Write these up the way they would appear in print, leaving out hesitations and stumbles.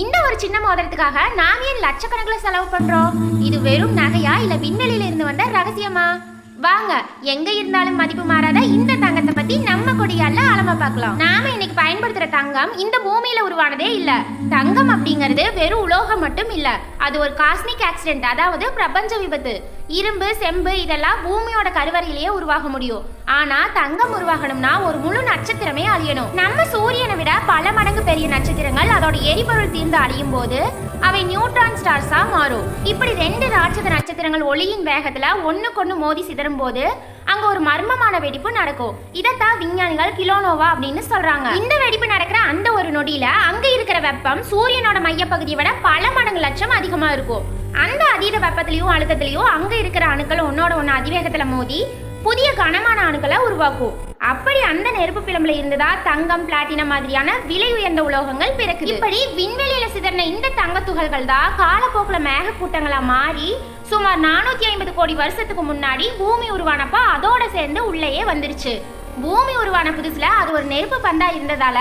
இந்த ஒரு சின்ன மோதிரத்துக்காக நாம் ஏன் லட்சக்கணக்கில் செலவு பண்றோம்? இது வெறும் நகையா இல்ல விண்வெளியில இருந்து வந்த ரகசியமா? வாங்க, எங்க இருந்தாலும் மதிப்பு மாறாத இந்த தங்கத்தை பத்தி நம்ம கொடியால ஆழமா பார்க்கலாம். நாம இன்னைக்கு பயன்படுத்துற தங்கம் இந்த பூமியில உருவானதே இல்ல. தங்கம் அப்படிங்கிறது வெறும் உலோகம் மட்டும் இல்ல, அது ஒரு காஸ்மிக் ஆக்சிடென்ட், அதாவது பிரபஞ்ச விபத்து. இரும்பு, செம்பு இதெல்லாம் பூமியோட கருவறையிலேயே உருவாக முடியும். ஆனா தங்கம் உருவாகணும்னா ஒரு முழு நட்சத்திரமே அழியணும். நம்ம சூரியனை விட பல மடங்கு பெரிய நட்சத்திரங்கள் அதோட எரிபொருள் தீர்ந்து அழியும் போது அவை நியூட்ரான் ஸ்டார்ஸா மாறும். இப்படி 2 ராட்சத நட்சத்திரங்கள் ஒளியின் வேகத்துல ஒண்ணுக்கொண்ணு மோதி சிதறும் போது அங்க ஒரு மர்மமான வெடிப்பு நடக்கும். இதைத்தான் விஞ்ஞானிகள் கிலோனோவா அப்படின்னு சொல்றாங்க. இந்த வெடிப்பு நடக்கிற அந்த ஒரு நொடியில அங்க இருக்கிற வெப்பம் சூரியனோட மையப்பகுதியை விட பல மடங்கு லட்சம் அதிகமா இருக்கும். அந்த அதீத வெப்பத்திலையும் அழுத்தத்திலையும் அங்க இருக்கிற அணுக்கள் ஒன்னோட ஒன்னு அதிவேகத்துல மோதி புதிய கனமான அணுக்களை உருவாக்கும். அப்படி அந்த நெருப்பு பிளம்புல இருந்ததா தங்கம், பிளாட்டினம் மாதிரியான விலை உயர்ந்த உலோகங்கள் பிறக்குது. இப்படி விண்வெளியில சிதறின இந்த தங்க துகள்கள் தான் காலப்போக்குல மேக கூட்டங்களா மாறி சுமார் 450 கோடி வருஷத்துக்கு முன்னாடி பூமி உருவானப்ப அதோட சேர்ந்து உள்ளேயே வந்துருச்சு. பூமி உருவான புதுசுல அது ஒரு நெருப்பு பந்தா இருந்ததால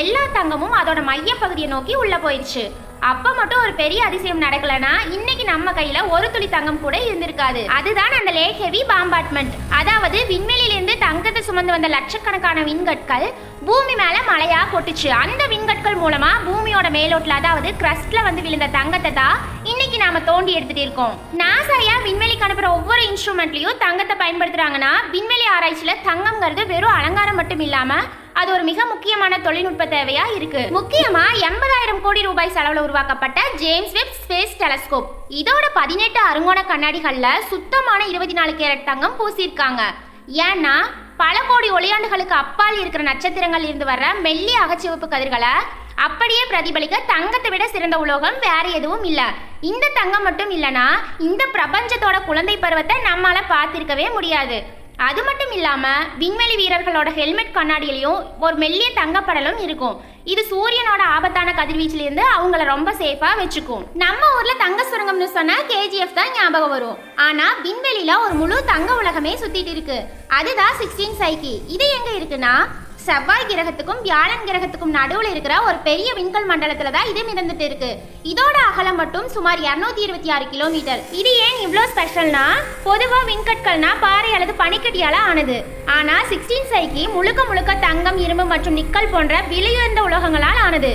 எல்லா தங்கமும் அதோட மைய பகுதியை நோக்கி உள்ள போயிடுச்சு. அப்ப மட்டும் ஒரு பெரிய அதிசயம் நடக்கலனா இன்னைக்கு நம்ம கையில ஒரு துளி தங்கம் கூட இருந்திருக்காது. அதுதான் அந்த லேட் ஹெவி பாம்பார்ட்மெண்ட். அதாவது விண்வெளியிலிருந்து தங்கத்தை சுமந்து வந்த லட்சக்கணக்கான விண்கற்கள் பூமி மேல மழையா கொட்டுச்சு. அந்த விண்கற்கள் மூலமா பூமியோட மேலோட்ல, அதாவது கிரஸ்ட்ல வந்து விழுந்த தங்கத்தை தான் இன்னைக்கு நாம தோண்டி எடுத்துட்டு இருக்கோம். நாசாயா விண்வெளிக்கு அனுப்புற ஒவ்வொரு இன்ஸ்ட்ருமெண்ட்லயும் தங்கத்தை பயன்படுத்துறாங்கன்னா விண்வெளி ஆராய்ச்சியில தங்கம்ங்கிறது வெறும் அலங்காரம் மட்டும் இல்லாம அது ஒரு மிக முக்கியமான தொழில்நுட்ப தேவையா இருக்கு. முக்கியமா 80,000 கோடி ரூபாய் செலவுல உருவாக்கப்பட்ட ஜேம்ஸ் வெப் ஸ்பேஸ் டெலஸ்கோப், இதோட 18 அருங்கோண கண்ணாடிகள்ல சுத்தமான 24 கேரட் தங்கம் பூசியிருக்காங்க. ஏன்னா பல கோடி ஒளியாண்டுகளுக்கு அப்பால் இருக்கிற நட்சத்திரங்கள் இருந்து வர்ற மெல்லிய அகச்சிவப்பு கதிர்களை அப்படியே பிரதிபலிக்க தங்கத்தை விட சிறந்த உலோகம் வேற எதுவும் இல்ல. இந்த தங்கம் மட்டும் இல்லனா இந்த பிரபஞ்சத்தோட குழந்தை பருவத்தை நம்மால பார்த்திருக்கவே முடியாது. அது மட்டும் இல்லாம விண்வெளி வீரர்களோட ஹெல்மெட் கண்ணாடியிலையும் ஒரு மெல்லிய தங்கப்படலும் இருக்கும். இது சூரியனோட ஆபத்தான கதிர்வீச்சிலிருந்து அவங்கள ரொம்ப சேஃபா வச்சுக்கும். நம்ம ஊர்ல தங்க சுரங்கம்னு சொன்னா KGF தான் ஞாபகம் வரும். ஆனா விண்வெளியில ஒரு முழு தங்க உலகமே சுத்திட்டு இருக்கு. அதுதான் 16 சைக்கி. இது எங்க இருக்குன்னா செவ்வாய் கிரகத்துக்கும் வியாழன் கிரகத்துக்கும் நடுவில் இருக்கிற ஒரு பெரிய விண்கல் மண்டலத்துல தான் இது மிதந்துட்டு இருக்கு. இதோட அகலம் மட்டும் சுமார் 226 கிலோமீட்டர். இது ஏன் இவ்வளோ ஸ்பெஷல்னா, பொதுவா விண்கற்கள்னா பாறை அல்லது பனிக்கட்டியால ஆனது. ஆனா 16 சைக்கி முழுக்க முழுக்க தங்கம், இரும்பு மற்றும் நிக்கல் போன்ற விலையுயர்ந்த உலோகங்களால் ஆனது.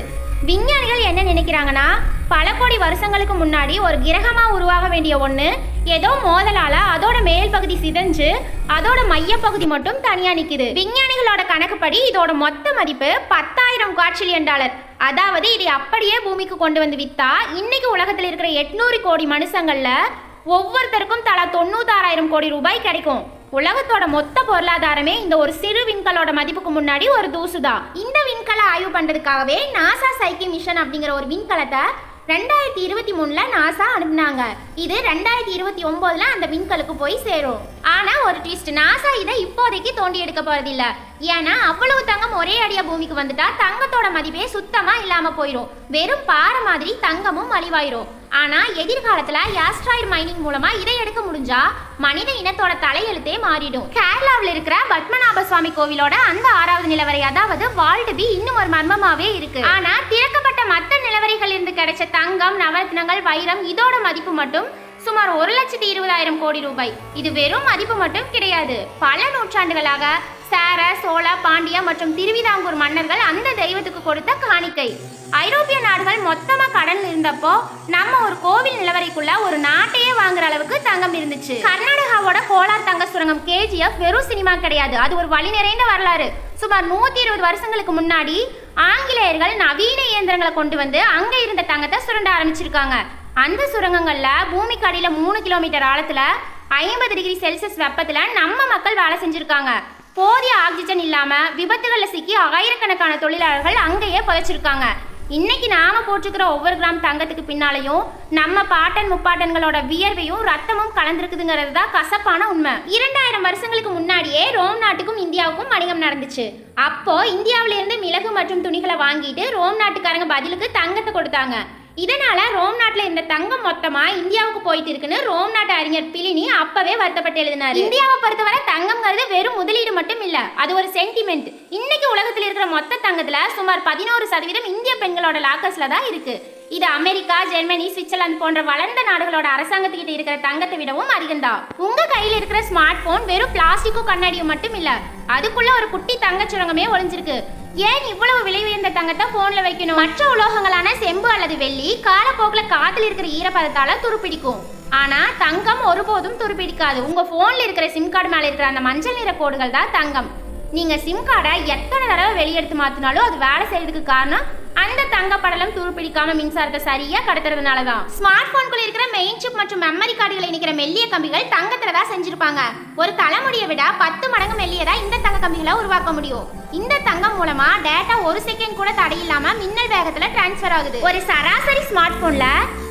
விஞ்ஞானிகள் என்ன நினைக்கிறாங்கன்னா, பல கோடி வருஷங்களுக்கு முன்னாடி ஒரு கிரகமா உருவாக வேண்டிய ஒண்ணு ஏதோ மோதலால அதோட மேல் பகுதி சிதைஞ்சு அதோட மைய பகுதி மட்டும் தனியா நிக்குது. விஞ்ஞானிகளோட கணக்குப்படி இதோட மொத்த மதிப்பு 10,000 குவாட்ரில்லியன் டாலர். அதாவது இதை அப்படியே பூமிக்கு கொண்டு வந்து வித்தா இன்னைக்கு உலகத்தில் இருக்கிற 800 கோடி மனுஷங்கள்ல ஒவ்வொருத்தருக்கும் தலா 96,000 கோடி ரூபாய் கிடைக்கும். உலகத்தோட மொத்த பொருளாதாரமே இந்த ஒரு சிறு விண்கலோட மதிப்புக்கு முன்னாடி ஒரு தூசுதான். இந்த விண்கலை ஆய்வு பண்றதுக்காகவே நாசா சைக்கி மிஷன் அப்படிங்கிற ஒரு விண்கலத்தை 2023 நாசா அனுப்புனாங்க. இது 2029 அந்த விண்கலுக்கு போய் சேரும். ஆனா ஒரு ட்விஸ்ட், நாசா இதை இப்போதைக்கு தோண்டி எடுக்க போறதில்ல. ஏன்னா அவ்வளவு தங்கம் ஒரே அடியா பூமிக்கு வந்துட்டா தங்கத்தோட மதிப்பே சுத்தமா இல்லாம போயிடும். வெறும் பாறை மாதிரி தங்கமும் அழிவாயிரும். ஆனா எதிர்காலத்துல ஆஸ்ட்ராய்டு மைனிங் மூலமா இதை எடுக்க முடிஞ்சா மனித இனத்தோட தலையெழுத்தே மாறிடும். கேரளாவில் இருக்கிற பத்மநாப சுவாமி கோவிலோட அந்த 6வது நிலவரை, அதாவது வால்ட் பி, இன்னும் ஒரு மர்மமாவே இருக்கு. ஆனா திறக்கப்பட்ட மற்ற நிலவரைகள் இருந்து கிடைச்ச தங்கம், நவரத்னங்கள், வைரம் இதோட மதிப்பு மட்டும் சுமார் 1,20,000 கோடி ரூபாய். இது வெறும் மதிப்பு மட்டும் கிடையாது. பல நூற்றாண்டுகளாக சேர, சோழ, பாண்டிய மற்றும் திருவிதாங்கூர் மன்னர்கள் அந்த தெய்வத்துக்கு கொடுத்த காணிக்கை. ஐரோப்பிய நாடுகள் மொத்தமா கடன் இருந்தப்போ நம்ம ஒரு கோவில் நிலவரைக்குள்ள ஒரு நாட்டையே வாங்குற அளவுக்கு தங்கம் இருந்துச்சு. கர்நாடகாவோட கோலார் தங்க சுரங்கம் KGF வெறும் சினிமா கிடையாது, அது ஒரு வழி நிறைந்த வரலாறு. சுமார் 120 வருஷங்களுக்கு முன்னாடி ஆங்கிலேயர்கள் நவீன இயந்திரங்களை கொண்டு வந்து அங்க இருந்த தங்கத்தை சுரண்ட ஆரம்பிச்சிருக்காங்க. அந்த சுரங்கங்கள்ல பூமிக்கு அடியில 3 கிலோமீட்டர் ஆழத்துல 50 டிகிரி செல்சியஸ் வெப்பத்துல நம்ம மக்கள் வேலை செஞ்சிருக்காங்க. போதிய ஆக்சிஜன் இல்லாம விபத்துகள்ல சிக்கி ஆயிரக்கணக்கான தொழிலாளர்கள் அங்கேயே புதைச்சிருக்காங்க. இன்னைக்கு நாம போட்டுக்கிற ஒவ்வொரு கிராம் தங்கத்துக்கு பின்னாலையும் நம்ம பாட்டன் முப்பாட்டன்களோட வியர்வையும் ரத்தமும் கலந்துருக்குதுங்கிறது தான் கசப்பான உண்மை. 2000 வருஷங்களுக்கு முன்னாடியே ரோம் நாட்டுக்கும் இந்தியாவுக்கும் வணிகம் நடந்துச்சு. அப்போ இந்தியாவில இருந்து மிளகு மற்றும் துணிகளை வாங்கிட்டு ரோம் நாட்டுக்காரங்க பதிலுக்கு தங்கத்தை கொடுத்தாங்க. இதனால ரோம் நாட்டுல இந்த தங்கம் மொத்தமா இந்தியாவுக்கு போயிட்டு இருக்குன்னு ரோம் நாட்டு அறிஞர் பிளினி அப்பவே வருத்தப்பட்டு எழுதினாரு. இந்தியாவை பொறுத்தவரை தங்கம்ங்கிறது வெறும் முதலீடு மட்டும் இல்ல, அது ஒரு சென்டிமெண்ட். இன்னைக்கு உலகத்தில் இருக்கிற மொத்த தங்கத்துல சுமார் 11% இந்திய பெண்களோட லாக்கர்ஸ்ல தான் இருக்கு. இது அமெரிக்கா, ஜெர்மனி, சுவிட்சர்லாந்து போன்ற வளர்ந்த நாடுகளோட அரசாங்கத்துக்கிட்ட இருக்கிற தங்கத்தை விடவும் அதிகம்தான். உங்க கையில இருக்கிற ஸ்மார்ட் போன் வெறும் பிளாஸ்டிக்கும் கண்ணாடியும் மட்டும் இல்ல, அதுக்குள்ள ஒரு குட்டி தங்க சுரங்கமே ஒளிஞ்சிருக்கு. ஏன் இவ்வளவு விலை உயர்ந்த தங்கத்தை போன்ல வைக்கணும்? மற்ற உலோகங்களான செம்பு அல்லது வெள்ளி காலப்போக்கில் காத்துல இருக்கிற ஈரப்பதத்தால துருப்பிடிக்கும். ஆனா தங்கம் ஒருபோதும் துருப்பிடிக்காது. உங்க போன்ல இருக்கிற சிம் கார்டு மேல இருக்கிற அந்த மஞ்சள் நிற கோடுகள் தான் தங்கம். நீங்க சிம் கார்டை எத்தனை தடவை வெளியெடுத்து மாத்தினாலும் அது வேலை செய்யறதுக்கு காரணம் அந்த தங்க படலம் துருப்பிடிக்காம மின்சாரத்தை சரியா கடத்துறதுனாலதான். ஸ்மார்ட் போன்குள்ள இருக்கிற மெயின் சிப் மற்றும் மெமரி கார்டுகளை இணைக்கிற மெல்லிய கம்பிகள் தங்கத்துல தான் செஞ்சிருப்பாங்க. ஒரு தலைமுடியை விட 10 மடங்கு மெல்லியதா இந்த தங்க கம்பிகளை உருவாக்க முடியும். இந்த தங்கம் மூலமா டேட்டா 1 செகண்ட் கூட தடையில்லாம மின்னல் வேகத்துல டிரான்ஸ்ஃபர் ஆகுது. ஒரு சராசரி ஸ்மார்ட் போன்ல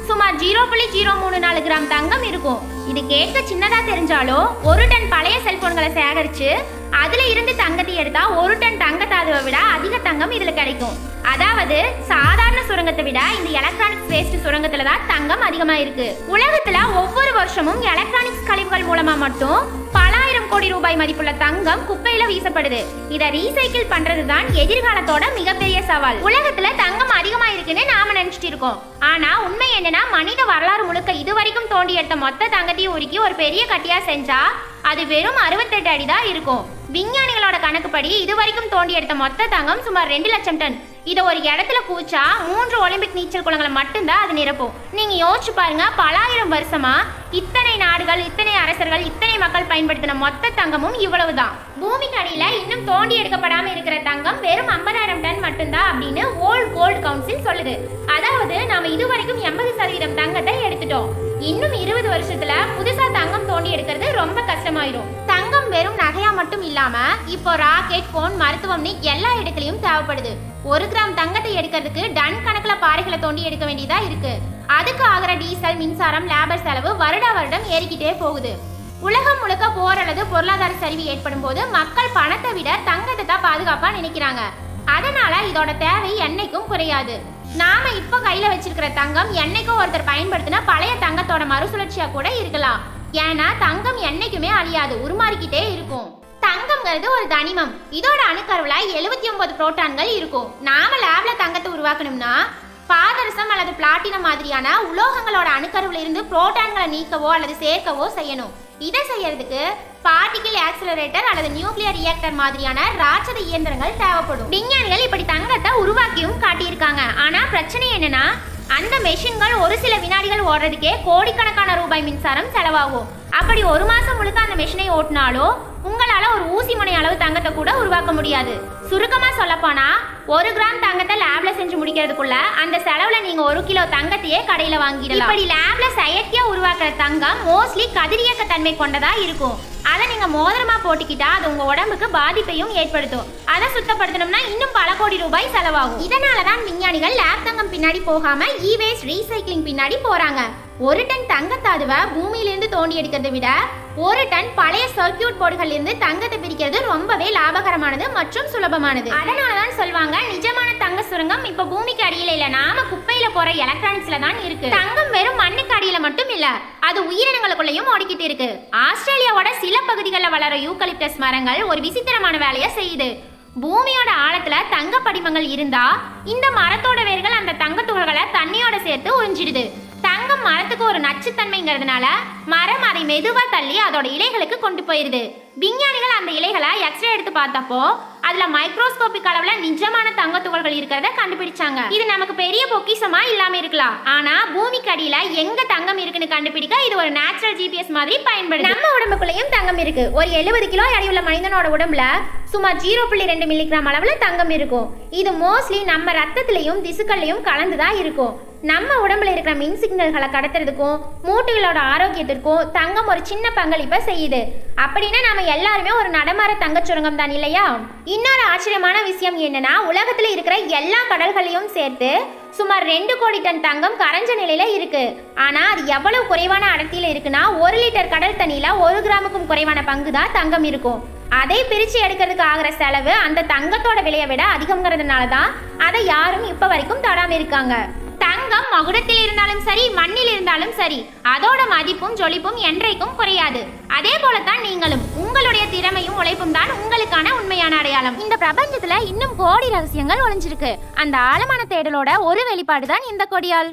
சுமார் 0.034 கிராம் தங்கம் இருக்கும். இது கேட்க சின்னதா தெரிஞ்சாலும் 1 டன் பழைய செல்போன்களை சேகரிச்சு அதுல இருந்து தங்கத்தை எடுத்தா 1 டன் தங்கத்தாதுவை விட அதிக தங்கம் இதுல கிடைக்கும். அதாவது சாதாரண சுரங்கத்தை விட இந்த எலக்ட்ரானிக்ஸ் வேஸ்ட் சுரங்கத்துல தான் தங்கம் அதிகமா இருக்கு. உலகத்துல ஒவ்வொரு வருஷமும் எலக்ட்ரானிக்ஸ் கழிவுகள் மூலமா மட்டும் பல ஆயிரம் கோடி ரூபாய் மதிப்புள்ள தங்கம் குப்பையில வீசப்படுது. இத ரீசைக்கிள் பண்றதுதான் எதிர்காலத்தோட மிகப்பெரிய சவால். உலகத்துல தங்கம் அதிகமா இருக்குன்னு நாம நினைச்சிட்டு இருக்கோம். ஆனா உண்மை என்னன்னா மனித வரலாறு முழுக்க இதுவரைக்கும் தோண்டி எடுத்த மொத்த தங்கத்தையும் உருக்கி ஒரு பெரிய கட்டியா செஞ்சா அது வெறும் 68 அடி தான் இருக்கும். விஞ்ஞானிகளோட கணக்குப்படி இதுவரைக்கும் தோண்டி எடுத்த மொத்த தங்கம் சுமார் 2 லட்சம் டன். இதை ஒரு இடத்துல கூச்சா 3 ஒலிம்பிக் நீச்சல் குளங்களை மட்டும்தான் அது நிரப்பும். நீங்க யோசிச்சு பாருங்க, பல ஆயிரம் வருஷமா இத்தனை நாடுகள், இத்தனை அரசர்கள், இத்தனை மக்கள் பயன்படுத்தின மொத்த தங்கமும் இவ்வளவுதான். பூமிக்கு அடியில இன்னும் தோண்டி எடுக்கப்படாம இருக்கிற தங்கம் வெறும் 50,000 டன் மட்டும்தான் அப்படின்னு வேர்ல்ட் கோல்ட் கவுன்சில் சொல்லுது. அதாவது நாம இதுவரைக்கும் 80% தங்கத்தை எடுத்துட்டோம். இன்னும் 20 வருஷத்துல புதுசா தங்கம் தோண்டி எடுக்கிறது ரொம்ப கஷ்டமாயிரும். தங்கம் வெறும் நகையா மட்டும் இல்லாம இப்போ ராக்கெட், போன், மருத்துவம்னு எல்லா இடத்துலயும் தேவைப்படுது. 1 கிராம் தங்கத்தை எடுக்கிறதுக்கு டன் கணக்குல பாறைகளை தோண்டி எடுக்க வேண்டியதா இருக்கு. அதுக்கு ஆகிற டீசல், மின்சாரம், லேபர் செலவு வருடம் ஏறிக்கிட்டே போகுது. உலகம் முழுக்க போர் அல்லது பொருளாதார சரிவு ஏற்படும் போது மக்கள் பணத்தை விட தங்கத்தை தான் பாதுகாப்பா நினைக்கிறாங்க. அதனால இதோட தேவை என்னைக்கும் குறையாது. நாம இப்ப கையில வச்சிருக்கிற தங்கம் என்னைக்கும் ஒருத்தர் பயன்படுத்தின பழைய தங்கத்தோட மறுசுழற்சியா கூட இருக்கலாம். ஏன்னா தங்கம் என்னைக்குமே அழியாது, உருமாறிக்கிட்டே இருக்கும். தங்கம்ங்கிறது ஒரு தனிமம். இதோட அணுக்கருவுல 79 புரோட்டான்கள் இருக்கும். நாம லேப்ல தங்கத்தை உருவாக்கணும்னா பாதரசம் அல்லது பிளாட்டினம் மாதிரியான உலோகங்களோட அணுக்கருவுல இருந்து புரோட்டான்களை நீக்கவோ அல்லது சேர்க்கவோ செய்யணும். இதை செய்யறதுக்கு பார்ட்டிகிள் ஆக்சிலரேட்டர் அல்லது நியூக்ளியர் ரியாக்டர் மாதிரியான ராட்சத இயந்திரங்கள் தேவைப்படும். விஞ்ஞானிகள் இப்படி தங்கத்தை உருவாக்கியும் காட்டியிருக்காங்க. ஆனா பிரச்சனை என்னன்னா அந்த மெஷின்கள் ஒரு சில வினாடிகள் ஓடுறதுக்கே கோடிக்கணக்கான ரூபாய் மின்சாரம் செலவாகும். அப்படி ஒரு மாசம் முழுக்க அந்த மெஷினை ஓட்டினாலோ உங்களால ஒரு ஊசி முனை அளவு தங்கத்தை கூட உருவாக்க முடியாது. சுருக்கமா சொல்லப்போனா 1 கிராம் தங்கத்தை லேப்ல செஞ்சு முடிக்கிறதுக்குள்ள அந்த செலவுல நீங்க 1 கிலோ தங்கத்தையே கடையில வாங்கிடலாம். இப்படி லேப்ல செயற்கையா உருவாக்குற தங்கம் மோஸ்ட்லி கதிரியக்க தன்மை கொண்டதா இருக்கும். அதை நீங்க மோதிரமா போட்டுக்கிட்டா அது உங்க உடம்புக்கு பாதிப்பையும் ஏற்படுத்தும். அதை சுத்தப்படுத்தணும்னா இன்னும் பல கோடி ரூபாய் செலவாகும். இதனாலதான் விஞ்ஞானிகள் லேப் தங்கம் பின்னாடி போகாம இ-வேஸ்ட் ரீசைக்ளிங் பின்னாடி போறாங்க. 1 டன் தங்கத்தாதுவை பூமியிலிருந்து தோண்டி எடுக்கிறதை விட 1 டன் பழைய சர்க்கியூட் போர்டுகள் இருந்து தங்கத்தை பிரிக்கிறது ரொம்பவே லாபகரமானது மற்றும் சுலபமானது. அதனாலதான் சொல்வாங்க நிஜமான தங்க சுரங்கம் இப்ப பூமிக்கு அடியில இல்ல, நாம குப்பையில போற எலக்ட்ரானிக்ஸ்ல தான் இருக்கு. தங்கம் வெறும் மண்ணுக்கு அடியில மட்டும் இல்ல, அது உயிரினங்களுக்குள்ளயும் ஓடிக்கிட்டு இருக்கு. ஆஸ்திரேலியாவோட சில பகுதிகளில் வளர யூக்கலிப்டஸ் மரங்கள் ஒரு விசித்திரமான வேலையை செய்யுது. பூமியோட ஆழத்துல தங்க படிமங்கள் இருந்தா இந்த மரத்தோட வேர்கள் அந்த தங்க துகள்களை தண்ணியோட சேர்த்து உறிஞ்சிடுது. தங்கம் மரத்துக்கு ஒரு நச்சுத்தன்மைங்கிறதுனால மரம் அதை மெதுவா தள்ளி அதோட இலைகளுக்கு கொண்டு போயிருது. விஞ்ஞானிகள் அந்த இலைகளை எக்ஸ்ரே எடுத்து பார்த்தப்போ அதுல மைக்ரோஸ்கோபிக் அளவுல நிஜமான தங்க துகள்கள் இருக்கிறத கண்டுபிடிச்சாங்க. இது நமக்கு பெரிய பொக்கிஷமா இல்லாம இருக்கலாம், ஆனா பூமிக்கு அடியில எங்க தங்கம் இருக்குன்னு கண்டுபிடிக்க இது ஒரு நேச்சுரல் ஜிபிஎஸ் மாதிரி பயன்படுது. நம்ம உடம்புக்குள்ளேயும் தங்கம் இருக்கு. ஒரு 70 கிலோ எடையுள்ள மனிதனோட உடம்புல சுமார் 0.2 மில்லிகிராம் அளவுல தங்கம் இருக்கும். இது மோஸ்ட்லி நம்ம ரத்தத்திலையும் திசுக்கள்லையும் கலந்துதான் இருக்கும். நம்ம உடம்புல இருக்கிற மின் சிக்னல்களை கடத்துறதுக்கும் மூட்டுகளோட ஆரோக்கியத்திற்கும் தங்கம் ஒரு சின்ன பங்களிப்பை செய்யுது. அப்படின்னா நாம எல்லாருமே ஒரு நடமாற தங்க சுரங்கம் தான் இல்லையா? இன்னொரு ஆச்சரியமான விஷயம் என்னன்னா உலகத்துல இருக்கிற எல்லா கடல்களையும் சேர்த்து சுமார் 2 கோடி டன் தங்கம் கரைஞ்ச நிலையில இருக்கு. ஆனா அது எவ்வளவு குறைவான அடர்த்தியில இருக்குன்னா 1 லிட்டர் கடல் தண்ணியில 1 கிராமுக்கும் குறைவான பங்கு தான் தங்கம் இருக்கும். அதை பிரிச்சு எடுக்கிறதுக்கு ஆகிற செலவு அந்த தங்கத்தோட விலையை விட அதிகம்ங்கிறதுனால தான் அதை யாரும் இப்ப வரைக்கும் தொடாம இருக்காங்க. தங்கம் மகுடத்தில் இருந்தாலும் சரி, மண்ணில் இருந்தாலும் சரி, அதோட மதிப்பும் ஜொலிப்பும் என்றைக்கும் குறையாது. அதே போலத்தான் நீங்களும். உங்களுடைய திறமையும் உழைப்பும் தான் உங்களுக்கான உண்மையான அடையாளம். இந்த பிரபஞ்சத்துல இன்னும் கோடி ரகசியங்கள் ஒளிஞ்சிருக்கு. அந்த ஆழமான தேடலோட ஒரு வெளிப்பாடு தான் இந்த கொடியால்.